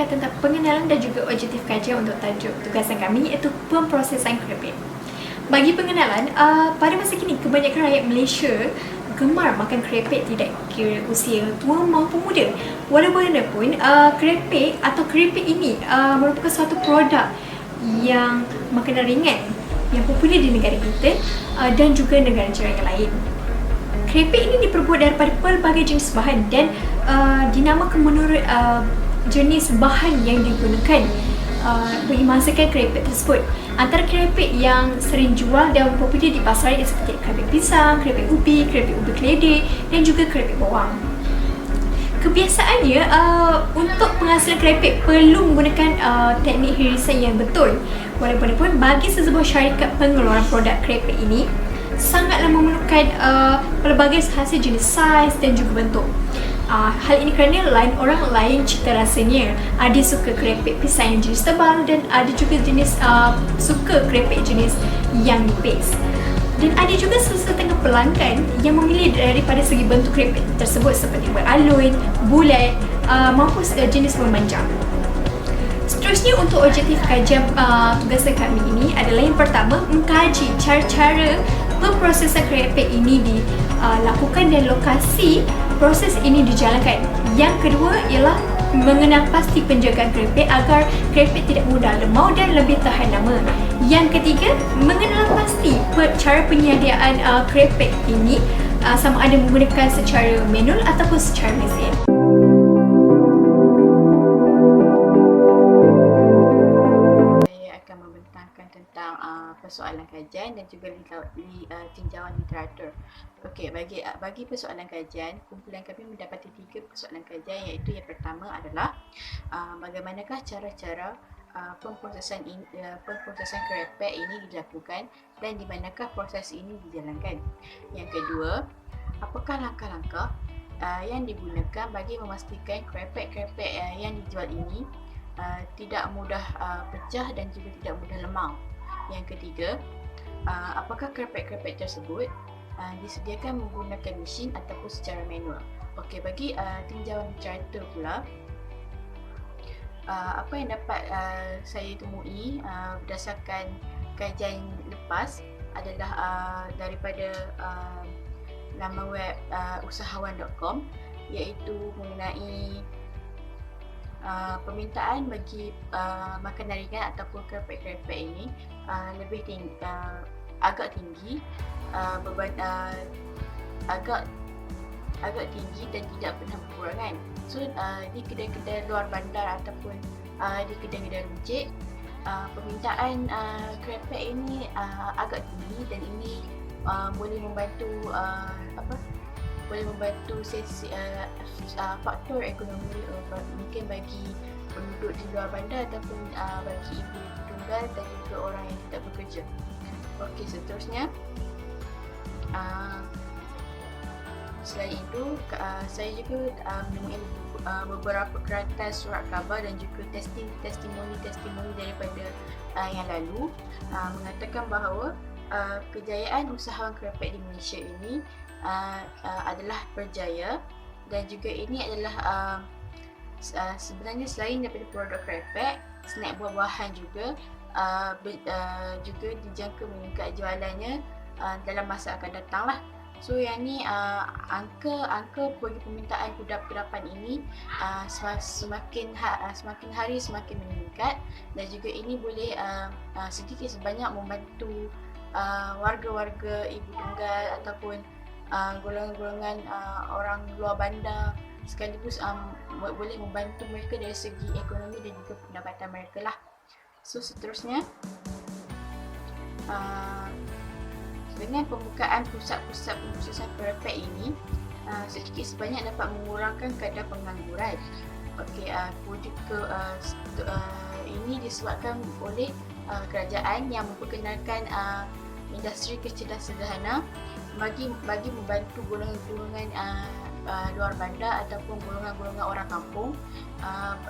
tentang pengenalan dan juga objektif kajian untuk tajuk tugasan kami, iaitu pemprosesan keripik. Bagi pengenalan, pada masa kini kebanyakan rakyat Malaysia gemar makan keripik, tidak kira usia tua maupun muda. Walaupun keripik atau keripik ini merupakan suatu produk yang makanan ringan yang popular di negara kita dan juga negara jiran yang lain. Keripik ini diperbuat daripada pelbagai jenis bahan dan dinamakan menurut jenis bahan yang digunakan bagi menghasilkan keripik tersebut. Antara keripik yang sering jual dan popular di pasaran seperti keripik pisang, keripik ubi keledek dan juga keripik bawang. Kebiasaannya untuk penghasilan keripik perlu menggunakan teknik hirisan yang betul. Walaupun bagi sesebuah syarikat pengeluaran produk keripik ini sangatlah memerlukan pelbagai hasil jenis saiz dan juga bentuk. Hal ini kerana lain orang lain cita rasanya. Ada suka keripik pisang yang jenis tebal dan ada juga jenis suka keripik jenis yang nipis. Dan ada juga setengah pelanggan yang memilih daripada segi bentuk keripik tersebut seperti beralun, bulat maupun jenis memanjang. Seterusnya, untuk objektif kajian tugasan kami ini adalah yang pertama, mengkaji cara-cara pemprosesan keripik ini dilakukan dan lokasi proses ini dijalankan. Yang kedua ialah mengenal pasti penjagaan keripik agar keripik tidak mudah lemau dan lebih tahan lama. Yang ketiga, mengenal pasti cara penyediaan keripik ini sama ada menggunakan secara manual ataupun secara mesin. Tentang persoalan kajian dan juga tinjauan literatur. Okey, bagi persoalan kajian, kumpulan kami mendapati 3 persoalan kajian, iaitu yang pertama adalah bagaimanakah cara-cara pemprosesan keripik ini dilakukan dan di manakah proses ini dijalankan. Yang kedua, apakah langkah-langkah yang digunakan bagi memastikan keripik-keripik yang dijual ini tidak mudah pecah dan juga tidak mudah lemau. Yang ketiga, apakah keripik-keripik tersebut disediakan menggunakan mesin ataupun secara manual. Okey, bagi tinjauan literatur pula, apa yang dapat saya temui berdasarkan kajian lepas adalah daripada laman web usahawan.com, iaitu mengenai permintaan bagi makanan ringan ataupun keripik-keripik ini lebih tinggi, agak tinggi, agak tinggi dan tidak pernah berkurangan. So di kedai-kedai luar bandar ataupun di kedai-kedai runcit, permintaan keripik ini agak tinggi dan ini boleh membantu faktor ekonomi mungkin bagi penduduk di luar bandar ataupun bagi ibu-ibu tunggal dan juga orang yang tidak bekerja. Okey, seterusnya, selain itu saya juga menemui beberapa kertas surat khabar dan juga testimoni daripada yang lalu mengatakan bahawa kejayaan usahawan keripik di Malaysia ini adalah berjaya, dan juga ini adalah sebenarnya selain daripada produk keripik, snack buah-buahan juga dijangka meningkat jualannya dalam masa akan datang lah. So yang ni angka bagi permintaan kudapan ini semakin hari semakin meningkat, dan juga ini boleh sedikit sebanyak membantu warga-warga ibu tunggal ataupun golongan-golongan orang luar bandar, sekaligus boleh membantu mereka dari segi ekonomi dan juga pendapatan mereka lah. So seterusnya, dengan pembukaan pusat-pusat pemprosesan keripik ini sedikit sebanyak dapat mengurangkan kadar pengangguran. Okey, ini disebabkan oleh kerajaan yang memperkenalkan industri kecil dan sederhana bagi membantu golongan-golongan luar bandar ataupun golongan-golongan orang kampung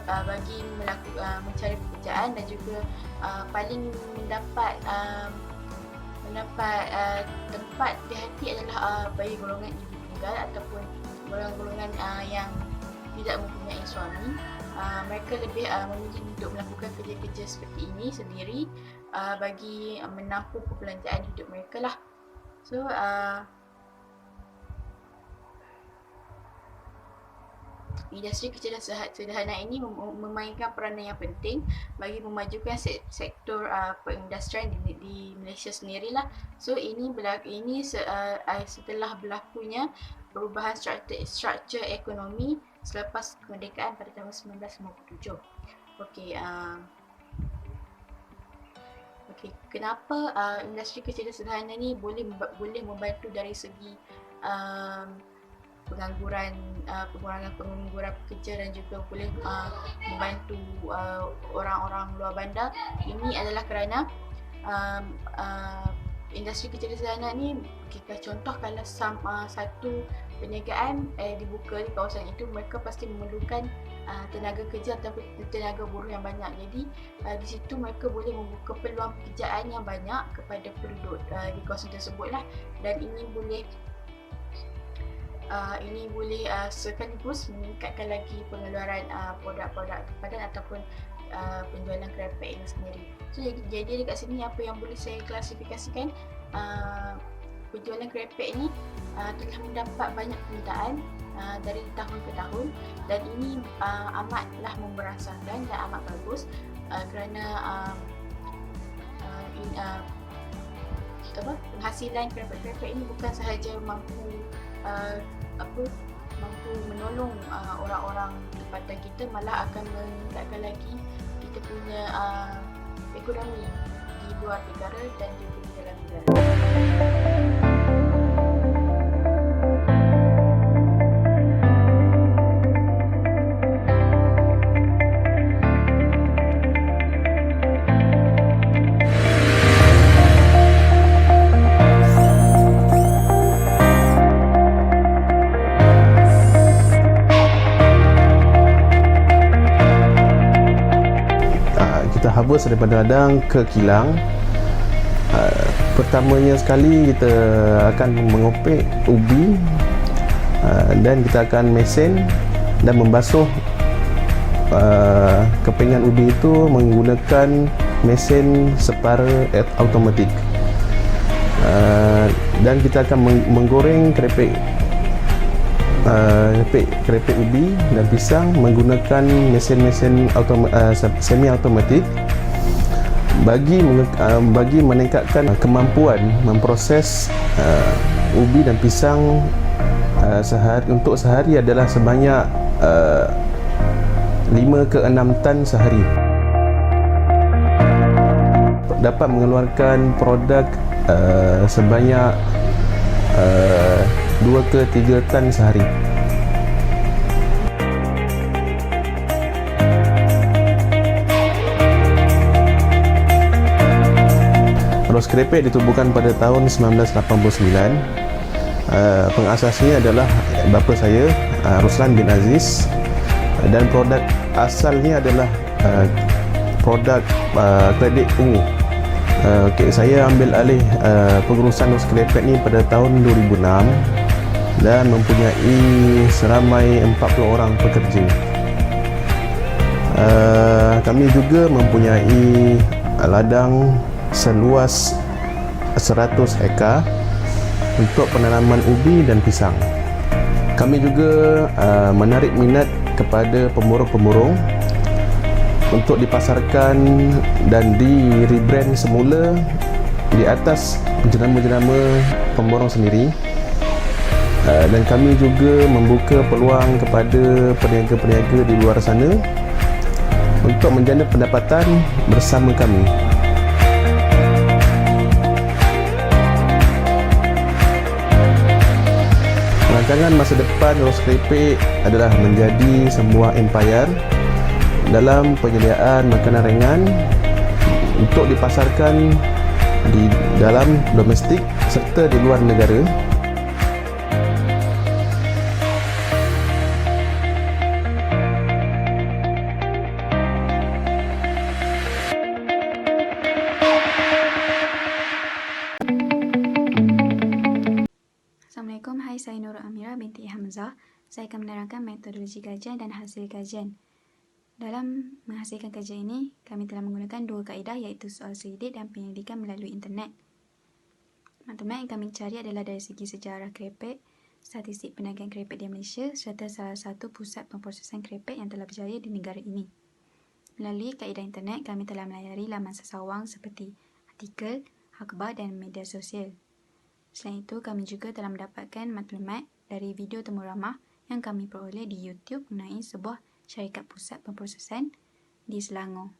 bagi mencari pekerjaan, dan juga paling mendapat tempat di hati adalah bagi golongan ibu tunggal ataupun golongan-golongan yang tidak mempunyai suami. mereka lebih memilih untuk melakukan kerja-kerja seperti ini sendiri bagi menampung perbelanjaan hidup mereka lah. So industri kecerdasan sederhana ini memainkan peranan yang penting bagi memajukan sektor perindustrian di Malaysia sendirilah. So ini setelah berlakunya perubahan struktur ekonomi selepas kemerdekaan pada tahun 1957. Okey, kenapa industri kecerdasan sederhana ni boleh membantu dari segi pengurangan pengangguran pekerja dan juga boleh membantu orang-orang luar bandar. Ini adalah kerana industri kecerdasan ni, contoh kalau satu perniagaan dibuka di kawasan itu, mereka pasti memerlukan tenaga kerja ataupun tenaga buruh yang banyak. Jadi di situ mereka boleh membuka peluang pekerjaan yang banyak kepada penduduk di kawasan tersebut lah, dan ini boleh sekaligus meningkatkan lagi pengeluaran produk-produk tempatan ataupun penjualan kerepek ini sendiri. So jadi dekat sini apa yang boleh saya klasifikasikan, penjualan kerepek ni telah mendapat banyak permintaan dari tahun ke tahun, dan ini amatlah memberasakan dan amat bagus kerana penghasilan kerepek-kerepek ini bukan sahaja mampu menolong orang-orang tempatan kita, malah akan meningkatkan lagi kita punya ekonomi di luar negara dan juga di dalam negara. Kita habis daripada ladang ke kilang. Pertamanya sekali kita akan mengopek ubi dan kita akan mesin dan membasuh kepingan ubi itu menggunakan mesin separa automatik, dan kita akan menggoreng kerepek ubi dan pisang menggunakan mesin-mesin semi automatik bagi meningkatkan kemampuan memproses ubi dan pisang untuk sehari adalah sebanyak 5 ke 6 tan sehari. Dapat mengeluarkan produk sebanyak 2 ke 3 tan sehari. Ros Kerepek ditubuhkan pada tahun 1989. Pengasasnya adalah bapa saya, Ruslan bin Aziz, dan produk asalnya adalah produk kredit ungu. Saya ambil alih pengurusan Ros Kerepek ni pada tahun 2006 dan mempunyai seramai 40 orang pekerja. Kami juga mempunyai ladang seluas 100 hektar untuk penanaman ubi dan pisang. Kami juga menarik minat kepada pemborong-pemborong untuk dipasarkan dan di rebrand semula di atas jenama-jenama pemborong sendiri. Dan kami juga membuka peluang kepada peniaga-peniaga di luar sana untuk menjana pendapatan bersama kami. Rancangan masa depan Ros Kerepek adalah menjadi sebuah empayar dalam penyediaan makanan ringan untuk dipasarkan di dalam domestik serta di luar negara. Assalamualaikum, hai, saya Nurul Amira binti Hamzah. Saya akan menerangkan metodologi kajian dan hasil kajian. Dalam menghasilkan kerja ini, kami telah menggunakan dua kaedah iaitu soal selidik dan penyelidikan melalui internet. Maklumat yang kami cari adalah dari segi sejarah kerepek, statistik perniagaan kerepek di Malaysia serta salah satu pusat pemprosesan kerepek yang telah berjaya di negara ini. Melalui kaedah internet, kami telah melayari laman sesawang seperti artikel, akhbar dan media sosial. Selain itu, kami juga telah mendapatkan maklumat dari video temu ramah yang kami peroleh di YouTube mengenai sebuah syarikat pusat pemprosesan di Selangor.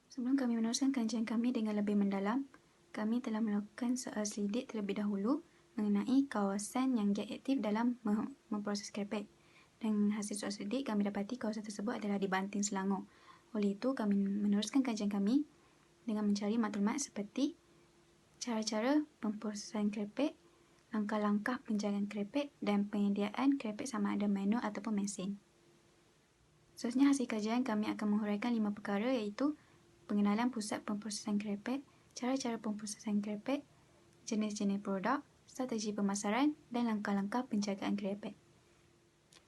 Sebelum kami meneruskan kajian kami dengan lebih mendalam, kami telah melakukan soal selidik terlebih dahulu mengenai kawasan yang giat aktif dalam memproses kerepek. Dan hasil soal selidik, kami dapati kawasan tersebut adalah di Banting, Selangor. Oleh itu, kami meneruskan kajian kami dengan mencari maklumat seperti cara-cara pemprosesan kerepek, langkah-langkah penjagaan kerepek dan penyediaan kerepek sama ada manual ataupun mesin. Seterusnya, hasil kajian kami akan menghuraikan 5 perkara iaitu pengenalan pusat pemprosesan kerepek, cara-cara pemprosesan kerepek, jenis-jenis produk, strategi pemasaran dan langkah-langkah penjagaan kerepek.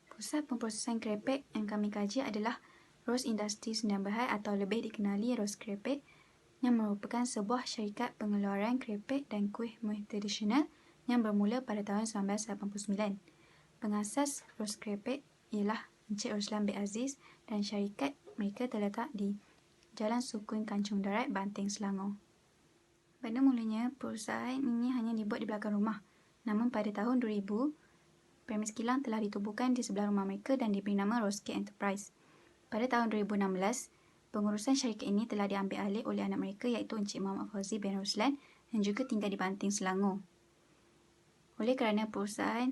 Pusat pemprosesan kerepek yang kami kaji adalah Rose Industries Sdn Bhd atau lebih dikenali Rose Kerepek yang merupakan sebuah syarikat pengeluaran kerepek dan kuih muih tradisional yang bermula pada tahun 1989. Pengasas Rose Kerepek ialah Encik Ruslan bin Aziz dan syarikat mereka terletak di Jalan Sukun Kancung Darat, Banting, Selangor. Pada mulanya, perusahaan ini hanya dibuat di belakang rumah. Namun pada tahun 2000, premis kilang telah ditubuhkan di sebelah rumah mereka dan diberi nama Rose Cake Enterprise. Pada tahun 2016, pengurusan syarikat ini telah diambil alih oleh anak mereka iaitu Encik Muhammad Fauzi bin Ruslan yang juga tinggal di Banting, Selangor. Oleh kerana perusahaan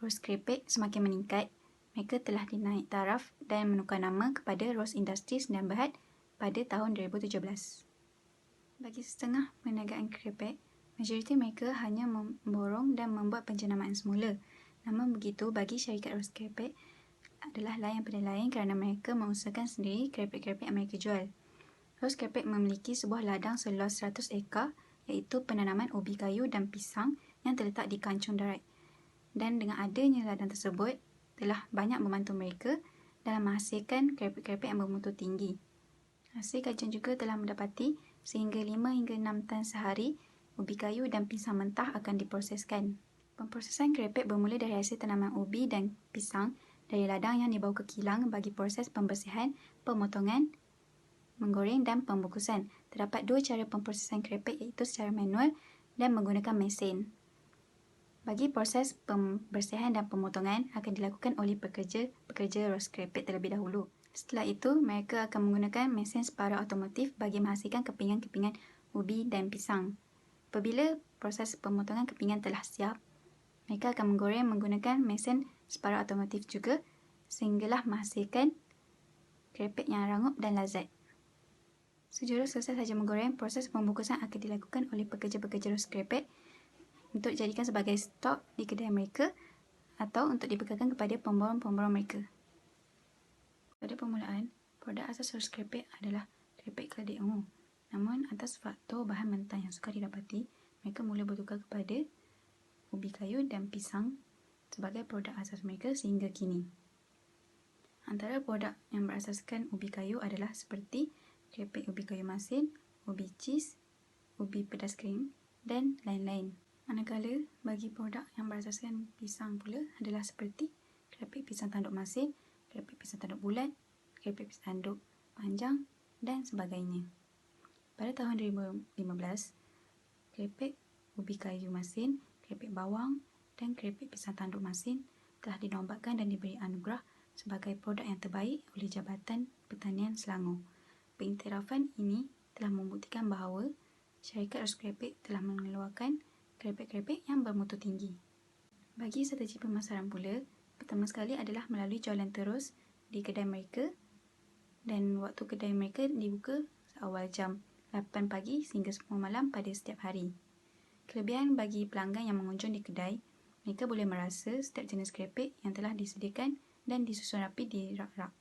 Rose Kerepek semakin meningkat, mereka telah dinaik taraf dan menukar nama kepada Rose Industries Sdn Bhd pada tahun 2017. Bagi setengah perniagaan kerepek, majoriti mereka hanya memborong dan membuat penjenamaan semula. Namun begitu, bagi syarikat Rose Kerepek adalah lain pada lain kerana mereka mengusahakan sendiri kerepek-kerepek yang mereka jual. Rose Kerepek memiliki sebuah ladang seluas 100 ekar iaitu penanaman ubi kayu dan pisang yang terletak di Kancung Darat. Dan dengan adanya ladang tersebut, telah banyak membantu mereka dalam menghasilkan kerepek-kerepek yang bermutu tinggi. Hasil kajian juga telah mendapati sehingga 5 hingga 6 tan sehari ubi kayu dan pisang mentah akan diproseskan. Pemprosesan kerepek bermula dari hasil tanaman ubi dan pisang dari ladang yang dibawa ke kilang bagi proses pembersihan, pemotongan, menggoreng dan pembungkusan. Terdapat dua cara pemprosesan kerepek iaitu secara manual dan menggunakan mesin. Bagi proses pembersihan dan pemotongan akan dilakukan oleh pekerja Rose Kerepek terlebih dahulu. Setelah itu, mereka akan menggunakan mesin separuh otomotif bagi menghasilkan kepingan-kepingan ubi dan pisang. Apabila proses pemotongan kepingan telah siap, mereka akan menggoreng menggunakan mesin separuh otomotif juga sehinggalah menghasilkan kerepek yang rangup dan lazat. Sejurus selesai saja menggoreng, proses pembungkusan akan dilakukan oleh pekerja-pekerja Rose Kerepek untuk dijadikan sebagai stok di kedai mereka atau untuk dibekalkan kepada pemborong-pemborong mereka. Pada permulaan, produk asas Rose Kerepek adalah kerepek keledek ungu. Namun, atas faktor bahan mentah yang sukar didapati, mereka mula bertukar kepada ubi kayu dan pisang sebagai produk asas mereka sehingga kini. Antara produk yang berasaskan ubi kayu adalah seperti kerepek ubi kayu masin, ubi cheese, ubi pedas krim dan lain-lain. Manakala bagi produk yang berasaskan pisang pula adalah seperti kerepek pisang tanduk masin, kerepek pisang tanduk bulat, kerepek pisang tanduk panjang dan sebagainya. Pada tahun 2015, kerepek ubi kayu masin, kerepek bawang dan kerepek pisang tanduk masin telah dinobatkan dan diberi anugerah sebagai produk yang terbaik oleh Jabatan Pertanian Selangor. Pengiktirafan ini telah membuktikan bahawa syarikat Rose Kerepek telah mengeluarkan kerepek-kerepek yang bermutu tinggi. Bagi strategi pemasaran pula, pertama sekali adalah melalui jualan terus di kedai mereka dan waktu kedai mereka dibuka awal jam 8 pagi sehingga 10 malam pada setiap hari. Kelebihan bagi pelanggan yang mengunjung di kedai, mereka boleh merasa setiap jenis kerepek yang telah disediakan dan disusun rapi di rak-rak.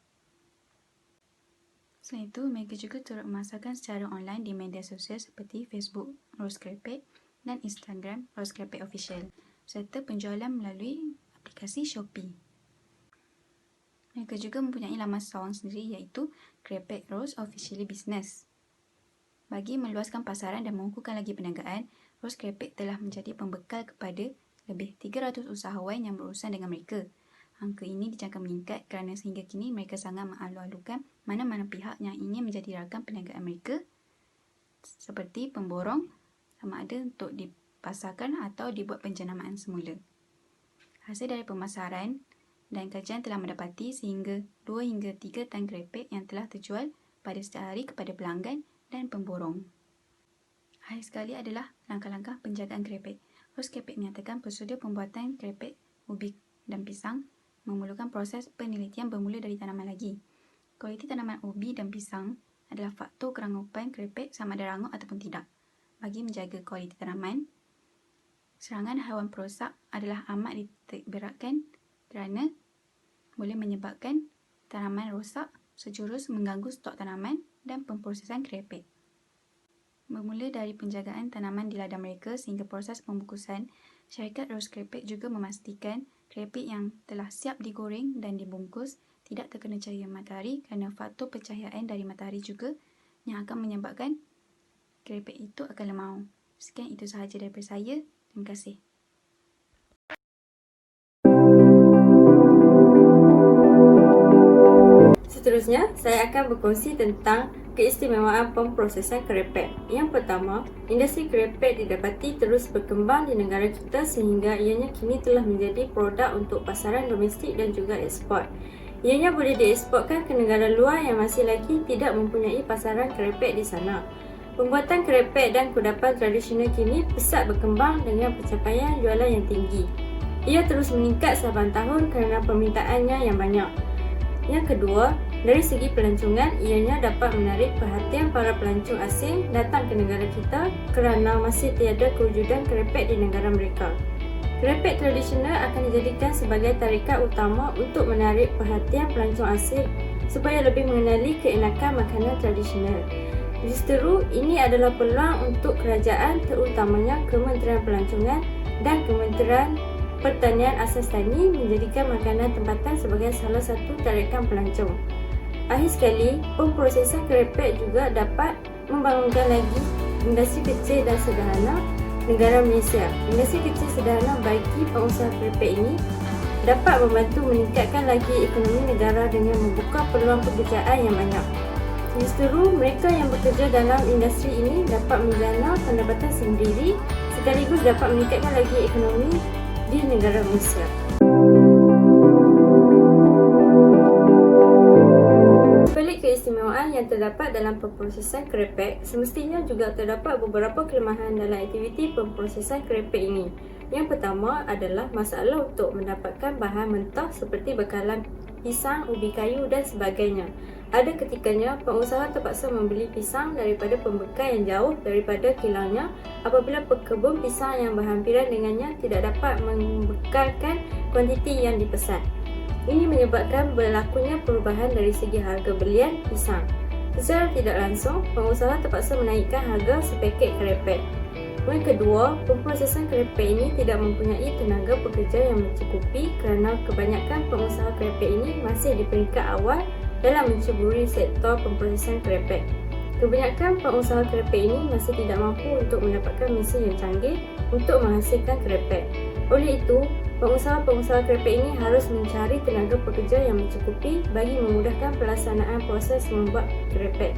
Selain itu, mereka juga turut memasarkan secara online di media sosial seperti Facebook Rose Kerepek dan Instagram Rose Kerepek Official serta penjualan melalui aplikasi Shopee. Mereka juga mempunyai laman sawang sendiri iaitu Krepek Rose Officially Business. Bagi meluaskan pasaran dan mengukuhkan lagi perniagaan, Rose Krepek telah menjadi pembekal kepada lebih 300 usahawan yang berurusan dengan mereka. Angka ini dijangka meningkat kerana sehingga kini mereka sangat mengalu-alukan mana-mana pihak yang ingin menjadi rakan perniagaan mereka seperti pemborong, sama ada untuk dipasarkan atau dibuat penjenamaan semula. Hasil dari pemasaran dan kajian telah mendapati sehingga 2 hingga 3 tan krepek yang telah terjual pada setiap hari kepada pelanggan dan pemborong. Akhir sekali adalah langkah-langkah penjagaan krepek. Rose Krepek menyatakan prosedur pembuatan krepek ubi dan pisang memerlukan proses penelitian bermula dari tanaman lagi. Kualiti tanaman ubi dan pisang adalah faktor keranggupan krepek sama ada rangup ataupun tidak. Bagi menjaga kualiti tanaman, serangan haiwan perosak adalah amat diberatkan kerana boleh menyebabkan tanaman rosak sejurus mengganggu stok tanaman dan pemprosesan krepek. Bermula dari penjagaan tanaman di ladang mereka sehingga proses pembungkusan, syarikat Rose Krepek juga memastikan krepek yang telah siap digoreng dan dibungkus tidak terkena cahaya matahari kerana faktor pencahayaan dari matahari juga yang akan menyebabkan krepek itu akan lemau. Sekian itu sahaja daripada saya. Terima kasih. Seterusnya, saya akan berkongsi tentang keistimewaan pemprosesan krepek. Yang pertama, industri krepek didapati terus berkembang di negara kita sehingga ianya kini telah menjadi produk untuk pasaran domestik dan juga ekspor. Ianya boleh dieksporkan ke negara luar yang masih lagi tidak mempunyai pasaran krepek di sana. Pembuatan krepek dan kudapan tradisional kini pesat berkembang dengan pencapaian jualan yang tinggi. Ia terus meningkat saban tahun kerana permintaannya yang banyak. Yang kedua, dari segi pelancongan, ianya dapat menarik perhatian para pelancong asing datang ke negara kita kerana masih tiada kewujudan krepek di negara mereka. Krepek tradisional akan dijadikan sebagai tarikan utama untuk menarik perhatian pelancong asing supaya lebih mengenali keenakan makanan tradisional. Justeru, ini adalah peluang untuk kerajaan terutamanya Kementerian Pelancongan dan Kementerian Pertanian Asas Tani menjadikan makanan tempatan sebagai salah satu tarikan pelancong. Akhir sekali, pemprosesan krepek juga dapat membangunkan lagi industri kecil dan sederhana negara Malaysia. Industri kecil sederhana bagi pengusaha krepek ini dapat membantu meningkatkan lagi ekonomi negara dengan membuka peluang pekerjaan yang banyak. Justeru, mereka yang bekerja dalam industri ini dapat menjana pendapatan sendiri sekaligus dapat meningkatkan lagi ekonomi di negara Malaysia. Balik keistimewaan yang terdapat dalam pemprosesan krepek, semestinya juga terdapat beberapa kelemahan dalam aktiviti pemprosesan krepek ini. Yang pertama adalah masalah untuk mendapatkan bahan mentah seperti bekalan pisang, ubi kayu dan sebagainya. Ada ketikanya pengusaha terpaksa membeli pisang daripada pembekal yang jauh daripada kilaunya apabila pekebun pisang yang berhampiran dengannya tidak dapat membekalkan kuantiti yang dipesan. Ini menyebabkan berlakunya perubahan dari segi harga belian pisang. Secara tidak langsung, pengusaha terpaksa menaikkan harga sepaket krepek. Yang kedua, pemprosesan krepek ini tidak mempunyai tenaga pekerja yang mencukupi kerana kebanyakan pengusaha krepek ini masih di peringkat awal dalam menceburi sektor pemprosesan krepek. Kebanyakan pengusaha krepek ini masih tidak mampu untuk mendapatkan mesin yang canggih untuk menghasilkan krepek. Oleh itu, pengusaha-pengusaha krepek ini harus mencari tenaga pekerja yang mencukupi bagi memudahkan pelaksanaan proses membuat krepek.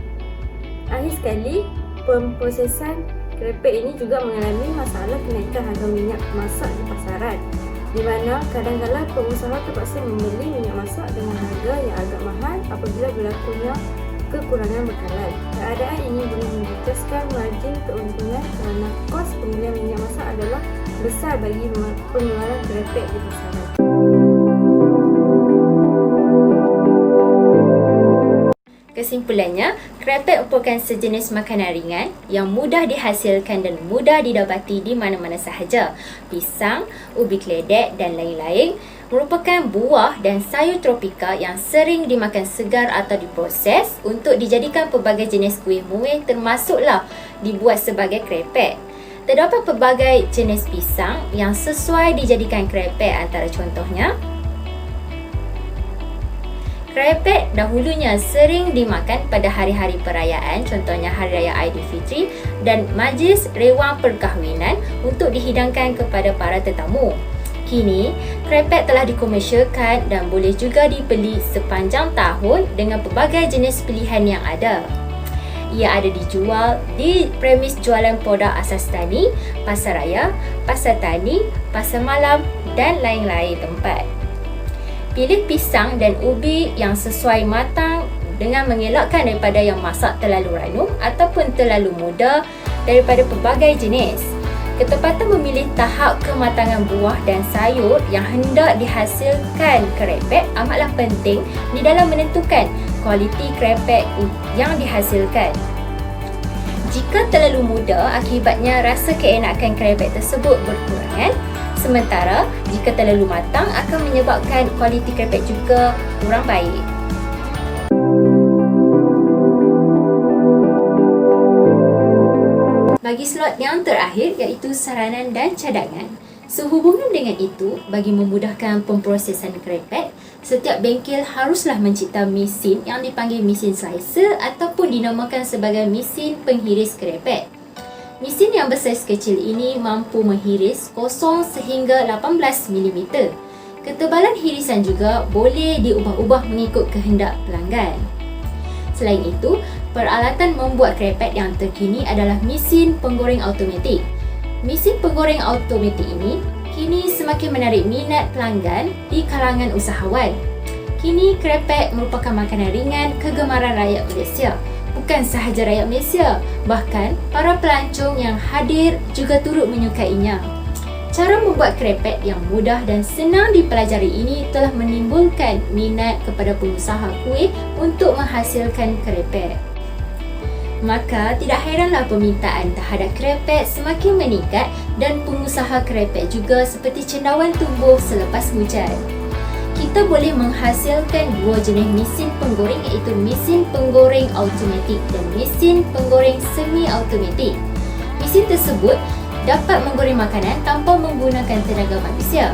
Akhir sekali, pemprosesan krepek ini juga mengalami masalah kenaikan harga minyak masak di pasaran, di mana kadang-kadang pengusaha terpaksa membeli minyak masak dengan harga yang agak mahal apabila berlakunya kekurangan bekalan. Keadaan ini boleh menjejaskan margin keuntungan kerana kos pembelian minyak masak adalah besar bagi pengeluaran krepek di pasaran. Kesimpulannya, krepek merupakan sejenis makanan ringan yang mudah dihasilkan dan mudah didapati di mana-mana sahaja. Pisang, ubi keledek dan lain-lain merupakan buah dan sayur tropika yang sering dimakan segar atau diproses untuk dijadikan pelbagai jenis kuih muih termasuklah dibuat sebagai krepek. Terdapat pelbagai jenis pisang yang sesuai dijadikan krepek, antara contohnya Krepek dahulunya sering dimakan pada hari-hari perayaan, contohnya Hari Raya Aidilfitri dan majlis rewang perkahwinan untuk dihidangkan kepada para tetamu. Kini, krepek telah dikomersialkan dan boleh juga dibeli sepanjang tahun dengan pelbagai jenis pilihan yang ada. Ia ada dijual di premis jualan produk asas tani, pasar raya, pasar tani, pasar malam dan lain-lain tempat. Pilih pisang dan ubi yang sesuai matang dengan mengelakkan daripada yang masak terlalu ranum ataupun terlalu muda daripada pelbagai jenis. Ketepatan memilih tahap kematangan buah dan sayur yang hendak dihasilkan krepek amatlah penting di dalam menentukan kualiti krepek yang dihasilkan. Jika terlalu muda, akibatnya rasa keenakan krepek tersebut berkurangan. Sementara, jika terlalu matang akan menyebabkan kualiti krepek juga kurang baik. Bagi slot yang terakhir iaitu saranan dan cadangan. Sehubungan dengan itu, bagi memudahkan pemprosesan krepek, setiap bengkel haruslah mencipta mesin yang dipanggil mesin slicer ataupun dinamakan sebagai mesin penghiris krepek. Mesin yang bersaiz kecil ini mampu menghiris 0 sehingga 18 mm. Ketebalan hirisan juga boleh diubah-ubah mengikut kehendak pelanggan. Selain itu, peralatan membuat krepek yang terkini adalah mesin penggoreng automatik. Mesin penggoreng automatik ini kini semakin menarik minat pelanggan di kalangan usahawan. Kini krepek merupakan makanan ringan kegemaran rakyat Malaysia. Bukan sahaja rakyat Malaysia, bahkan para pelancong yang hadir juga turut menyukainya. Cara membuat krepek yang mudah dan senang dipelajari ini telah menimbulkan minat kepada pengusaha kuih untuk menghasilkan krepek. Maka tidak heranlah permintaan terhadap krepek semakin meningkat dan pengusaha krepek juga seperti cendawan tumbuh selepas hujan. Kita boleh menghasilkan dua jenis mesin penggoreng iaitu mesin penggoreng automatik dan mesin penggoreng semi automatik. Mesin tersebut dapat menggoreng makanan tanpa menggunakan tenaga manusia.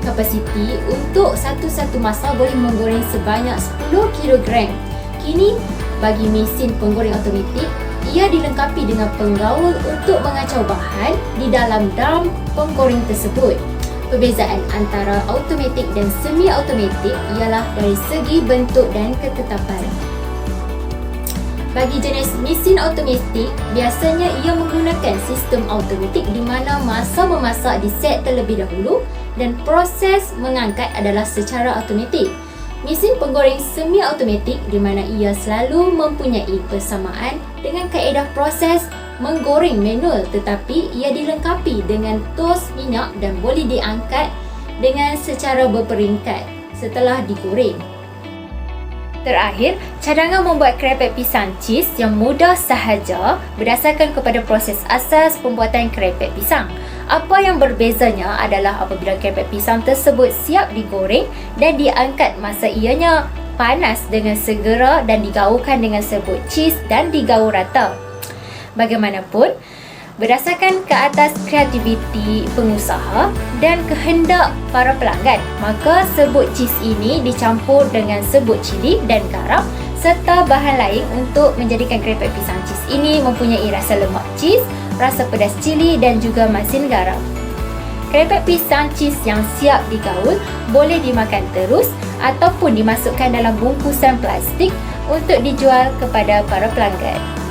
Kapasiti untuk satu-satu masa boleh menggoreng sebanyak 10 kg. Kini, bagi mesin penggoreng automatik, ia dilengkapi dengan penggaul untuk mengacau bahan di dalam drum penggoreng tersebut. Perbezaan antara automatik dan semi automatik ialah dari segi bentuk dan ketetapan. Bagi jenis mesin automatik, biasanya ia menggunakan sistem automatik di mana masa memasak diset terlebih dahulu dan proses mengangkat adalah secara automatik. Mesin penggoreng semi automatik di mana ia selalu mempunyai persamaan dengan kaedah proses menggoreng manual, tetapi ia dilengkapi dengan tos minyak dan boleh diangkat dengan secara berperingkat setelah digoreng. Terakhir, cadangan membuat krepek pisang cheese yang mudah sahaja berdasarkan kepada proses asas pembuatan krepek pisang. Apa yang berbezanya adalah apabila krepek pisang tersebut siap digoreng dan diangkat masa ianya panas dengan segera dan digaulkan dengan serbuk cheese dan digaul rata. Bagaimanapun, berdasarkan ke atas kreativiti pengusaha dan kehendak para pelanggan, maka serbuk cheese ini dicampur dengan serbuk cili dan garam serta bahan lain untuk menjadikan krepek pisang cheese ini mempunyai rasa lemak cheese, rasa pedas cili dan juga masin garam. Krepek pisang cheese yang siap digaul boleh dimakan terus ataupun dimasukkan dalam bungkusan plastik untuk dijual kepada para pelanggan.